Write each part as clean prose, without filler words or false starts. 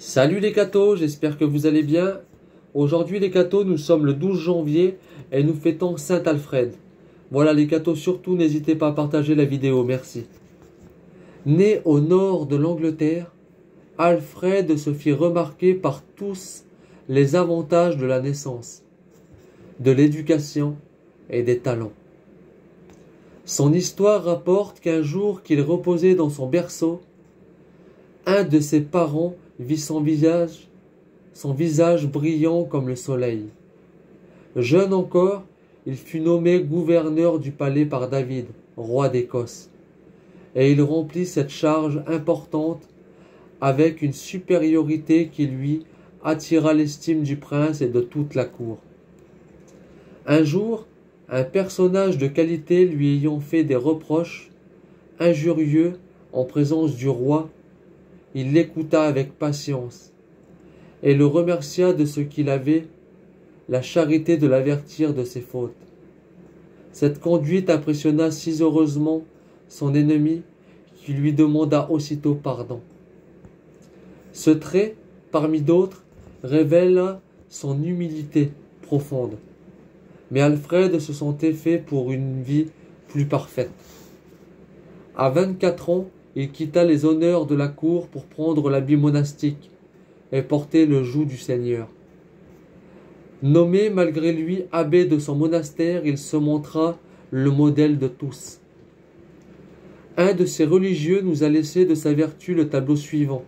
Salut les cathos, j'espère que vous allez bien. Aujourd'hui les cathos, nous sommes le 12 janvier et nous fêtons Saint Alfred. Voilà les cathos, surtout n'hésitez pas à partager la vidéo, merci. Né au nord de l'Angleterre, Alfred se fit remarquer par tous les avantages de la naissance, de l'éducation et des talents. Son histoire rapporte qu'un jour qu'il reposait dans son berceau, un de ses parents vit son visage brillant comme le soleil. Jeune encore, il fut nommé gouverneur du palais par David, roi d'Écosse, et il remplit cette charge importante avec une supériorité qui lui attira l'estime du prince et de toute la cour. Un jour, un personnage de qualité lui ayant fait des reproches injurieux en présence du roi, il l'écouta avec patience et le remercia de ce qu'il avait la charité de l'avertir de ses fautes. Cette conduite impressionna si heureusement son ennemi qu'il lui demanda aussitôt pardon. Ce trait, parmi d'autres, révèle son humilité profonde. Mais Alfred se sentait fait pour une vie plus parfaite. À 24 ans, il quitta les honneurs de la cour pour prendre l'habit monastique et porter le joug du Seigneur. Nommé malgré lui abbé de son monastère, il se montra le modèle de tous. Un de ces religieux nous a laissé de sa vertu le tableau suivant.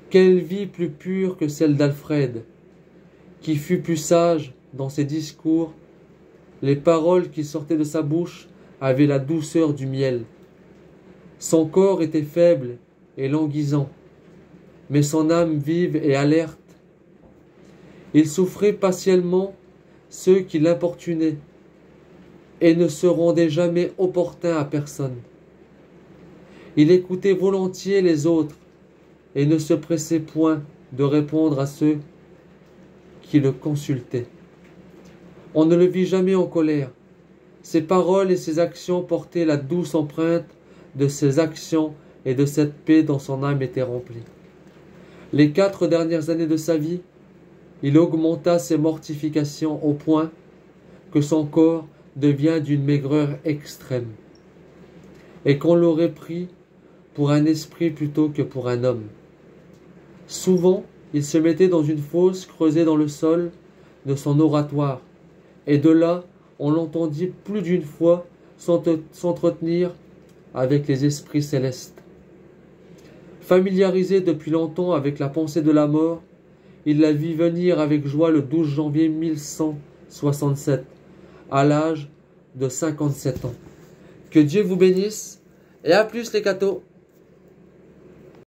Quelle vie plus pure que celle d'Alfred, qui fut plus sage dans ses discours. Les paroles qui sortaient de sa bouche avaient la douceur du miel. Son corps était faible et languissant, mais son âme vive et alerte. Il souffrait patiemment ceux qui l'importunaient et ne se rendait jamais opportun à personne. Il écoutait volontiers les autres et ne se pressait point de répondre à ceux qui le consultaient. On ne le vit jamais en colère. Ses paroles et ses actions portaient la douce empreinte de ses actions et de cette paix dont son âme était remplie. Les 4 dernières années de sa vie, il augmenta ses mortifications au point que son corps devient d'une maigreur extrême, et qu'on l'aurait pris pour un esprit plutôt que pour un homme. Souvent, il se mettait dans une fosse creusée dans le sol de son oratoire, et de là, on l'entendit plus d'une fois s'entretenir avec les esprits célestes. Familiarisé depuis longtemps avec la pensée de la mort, il la vit venir avec joie le 12 janvier 1167, à l'âge de 57 ans. Que Dieu vous bénisse, et à plus les cathos.